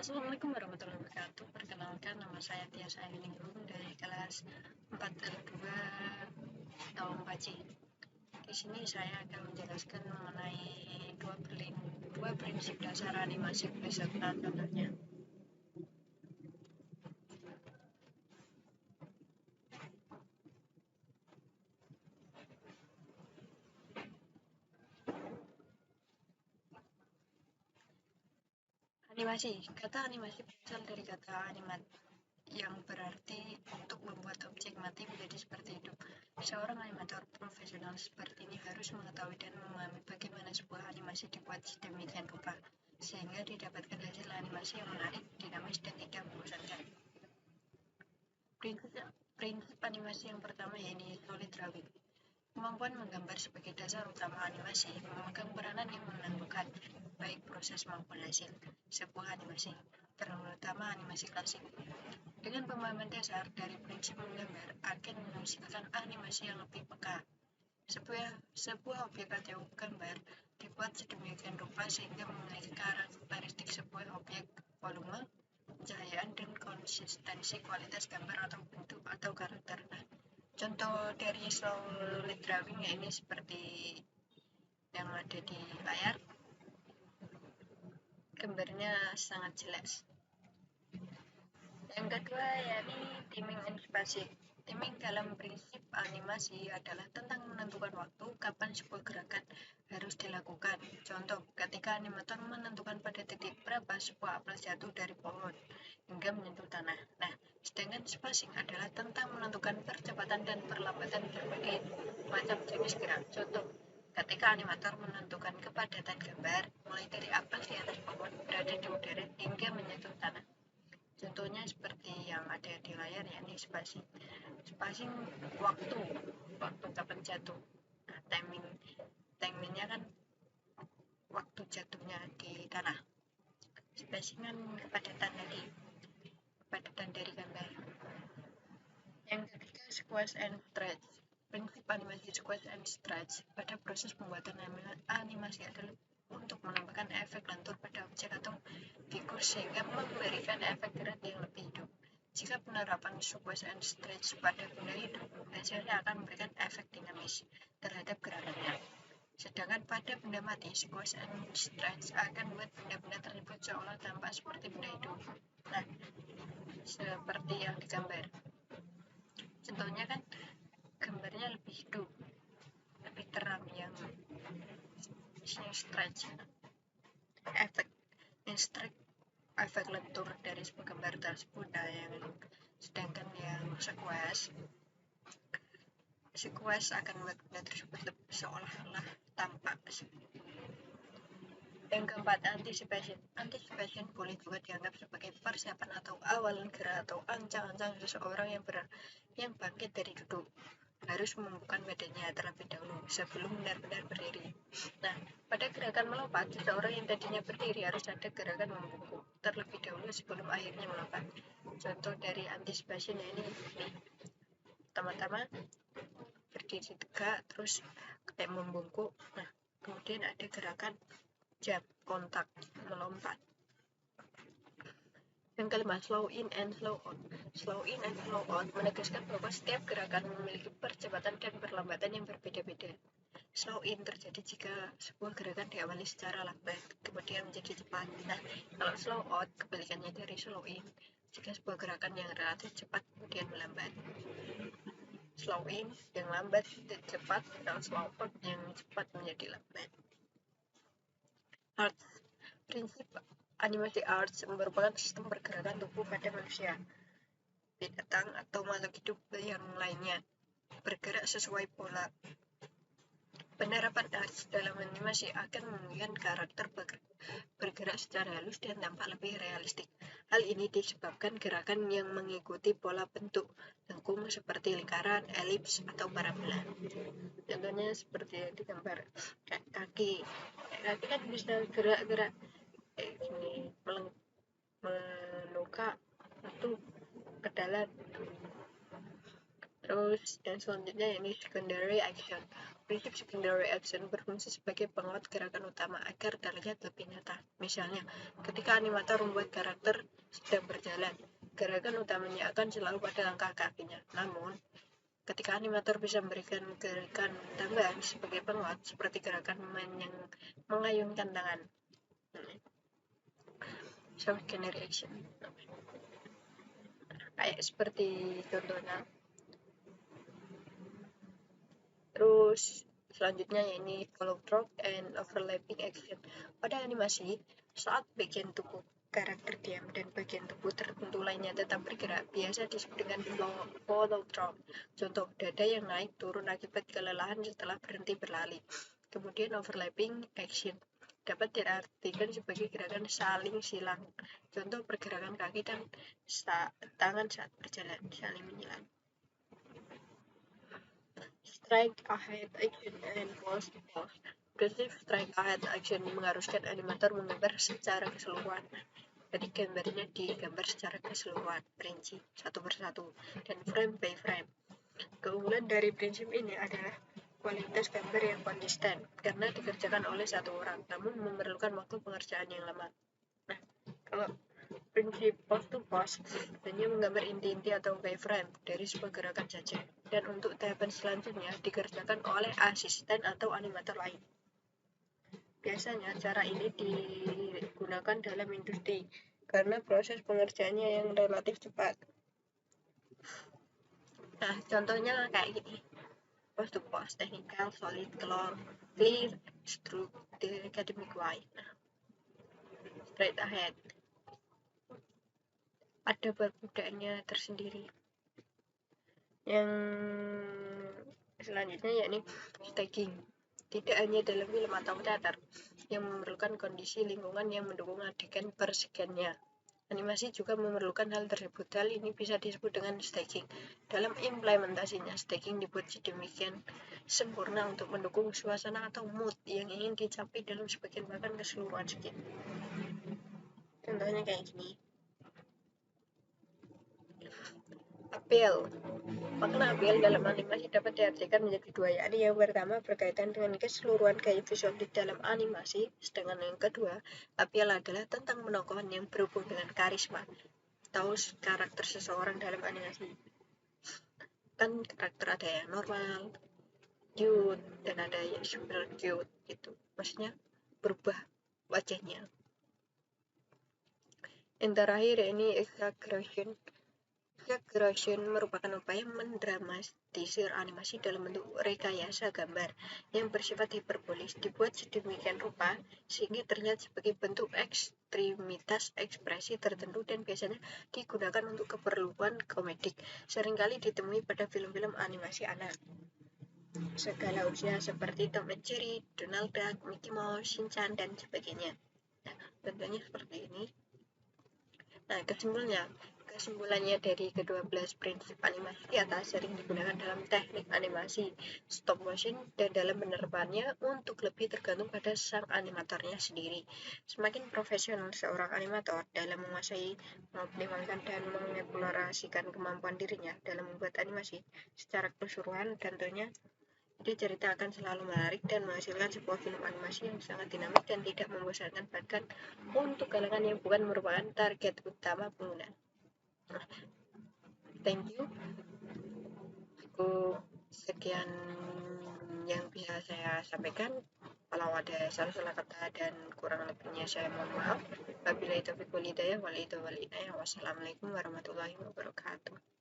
Assalamualaikum warahmatullahi wabarakatuh. Perkenalkan, nama saya Tias Ainingrum dari kelas 4L2 atau 4C. Di sini saya akan menjelaskan mengenai dua prinsip dasar animasi beserta contohnya. Animasi. Kata animasi berasal dari kata animat yang berarti untuk membuat objek mati menjadi seperti hidup. Seorang animator profesional seperti ini harus mengetahui dan memahami bagaimana sebuah animasi dibuat sedemikian rupa, sehingga didapatkan hasil animasi yang menarik, dinamis, dan tidak membosankan. Prinsip animasi yang pertama yaitu solid drawing. Kemampuan menggambar sebagai dasar utama animasi memegang peranan yang menentukan baik proses maupun hasil sebuah animasi, terutama animasi klasik. Dengan pemahaman dasar dari prinsip menggambar akan menghasilkan animasi yang lebih peka. Sebuah objek atau gambar dibuat sedemikian rupa sehingga memiliki karakteristik sebuah objek, volume, pencahayaan, dan konsistensi kualitas gambar atau bentuk atau karakter. Contoh dari solid drawing ya ini seperti yang ada di layar. Gambarnya sangat jelas. Yang kedua yakni timing and spacing. Timing dalam prinsip animasi adalah tentang menentukan waktu kapan sebuah gerakan harus dilakukan. Contoh, ketika animator menentukan pada titik berapa sebuah apel jatuh dari pohon hingga menyentuh tanah. Nah, sedangkan spacing adalah tentang menentukan percepatan dan perlambatan berbagai macam jenis gerak. Contoh, ketika animator menentukan kepadatan gambar mulai dari apel di atas pohon berada di udara hingga menyentuh tanah. Contohnya seperti yang ada di layar yakni spacing waktu kapan jatuh. Nah, timingnya kan waktu jatuhnya di tanah. Spacing kan kepadatan dari gambar. Yang ketiga, squash and stretch. Prinsip animasi squash and stretch pada proses pembuatan animasi adalah untuk menambahkan efek lentur pada objek atau figur sehingga memberikan efek gerak yang lebih hidup. Jika penerapan squash and stretch pada benda hidup, hasilnya akan memberikan efek dinamis terhadap gerakannya. Sedangkan pada benda mati, squash and stretch akan membuat benda-benda tersebut seolah tampak seperti benda hidup. Nah, seperti yang digambar. Contohnya kan gambarnya lebih hidup, lebih terang yang stretch. Efek lentur dari sebuah gambar tersebut. Nah, sedangkan yang squash akan membuat benda tersebut seolah-olah tampak. Yang keempat, anticipation boleh juga dianggap sebagai persiapan atau awalan gerak atau ancang-ancang seseorang yang bangkit dari duduk harus membuka badannya terlebih dahulu sebelum benar-benar berdiri. Nah, pada gerakan melompat, seseorang yang tadinya berdiri harus ada gerakan membungkuk terlebih dahulu sebelum akhirnya melompat. Contoh dari anticipation ini pertama-tama berdiri tegak, terus kayak membungkuk. Nah, kemudian ada gerakan jab, kontak, melompat. Yang kelima, slow in and slow out. Slow in and slow out menegaskan bahwa setiap gerakan memiliki percepatan dan perlambatan yang berbeda-beda. Slow in terjadi jika sebuah gerakan diawali secara lambat, kemudian menjadi cepat. Nah, kalau slow out kebalikannya dari slow in, jika sebuah gerakan yang relatif cepat kemudian melambat. Slow in yang lambat dan cepat, dan slow out yang cepat menjadi lambat. Arts. Prinsip animasi arts merupakan sistem pergerakan tubuh pada manusia, binatang, atau makhluk hidup yang lainnya bergerak sesuai pola. Penerapan arts dalam animasi akan memberikan karakter bergerak secara halus dan tampak lebih realistik. Hal ini disebabkan gerakan yang mengikuti pola bentuk lengkung seperti lingkaran, elips, atau parabola. Contohnya seperti yang digambar kaki kan bisa gerak-gerak gini, meluka itu ke dalam. Terus yang selanjutnya ini secondary action. Prinsip secondary action berfungsi sebagai penguat gerakan utama agar terlihat lebih nyata. Misalnya, ketika animator membuat karakter sedang berjalan, gerakan utamanya akan selalu pada langkah kakinya. Namun, ketika animator bisa memberikan gerakan tambahan sebagai penguat, seperti gerakan yang mengayunkan tangan, secondary action, kayak seperti contohnya. Terus selanjutnya yakni follow drop and overlapping action. Pada animasi, saat bagian tubuh karakter diam dan bagian tubuh tertentu lainnya tetap bergerak, biasa disebut dengan follow drop. Contoh, dada yang naik turun akibat kelelahan setelah berhenti berlari. Kemudian overlapping action dapat diartikan sebagai gerakan saling silang. Contoh, pergerakan kaki dan tangan saat berjalan saling menyilang. Strike ahead action and pause to pause. Prinsip strike ahead action mengharuskan animator menggambar secara keseluruhan. Jadi gambarnya digambar secara keseluruhan, rinci, satu persatu, dan frame by frame. Keunggulan dari prinsip ini adalah kualitas gambar yang konsisten, karena dikerjakan oleh satu orang, namun memerlukan waktu pengerjaan yang lama. Nah, kalau prinsip pose to pose hanya menggambar inti-inti atau wireframe dari sebuah gerakan saja, dan untuk tahapan selanjutnya dikerjakan oleh asisten atau animator lain. Biasanya cara ini digunakan dalam industri karena proses pengerjaannya yang relatif cepat. Nah, contohnya kayak gini. Pose to pose, technical, solid, clear, stroke, the academic way. Straight ahead. Ada perbedaannya tersendiri. Yang selanjutnya yakni staging. Tidak hanya dalam film atau teater yang memerlukan kondisi lingkungan yang mendukung adegan persegiannya. Animasi juga memerlukan hal tersebut. Hal ini bisa disebut dengan staging. Dalam implementasinya, staging dibuat sedemikian sempurna untuk mendukung suasana atau mood yang ingin dicapai dalam sebagian bahkan keseluruhan scene. Contohnya kayak gini. Appeal. Makna appeal dalam animasi dapat diartikan menjadi dua, yakni yang pertama berkaitan dengan keseluruhan gaya visual di dalam animasi, sedangkan yang kedua, appeal adalah tentang penokohan yang berhubung dengan karisma atau karakter seseorang dalam animasi. Kan karakter ada yang normal, cute, dan ada yang super cute gitu. Maksudnya berubah wajahnya. Yang terakhir ini exaggeration. Exaggeration merupakan upaya mendramatisir animasi dalam bentuk rekayasa gambar yang bersifat hiperbolis, dibuat sedemikian rupa sehingga terlihat sebagai bentuk ekstremitas ekspresi tertentu dan biasanya digunakan untuk keperluan komedik. Seringkali ditemui pada film-film animasi anak segala usia seperti Tom and Jerry, Donald Duck, Mickey Mouse, Shinchan, dan sebagainya. Nah, contohnya seperti ini. Nah, kesimpulannya dari ke-12 prinsip animasi di atas sering digunakan dalam teknik animasi stop motion dan dalam penerapannya untuk lebih tergantung pada sang animatornya sendiri. Semakin profesional seorang animator dalam menguasai, mengoptimalkan, dan mengeksplorasikan kemampuan dirinya dalam membuat animasi secara keseluruhan, tentunya cerita akan selalu menarik dan menghasilkan sebuah film animasi yang sangat dinamis dan tidak membosankan, bahkan untuk kalangan yang bukan merupakan target utama pengguna. Thank you. Sekian yang bisa saya sampaikan. Kalau ada salah-salah kata dan kurang lebihnya saya mohon maaf. Wabillahi taufiq wal hidayah. Wassalamualaikum warahmatullahi wabarakatuh.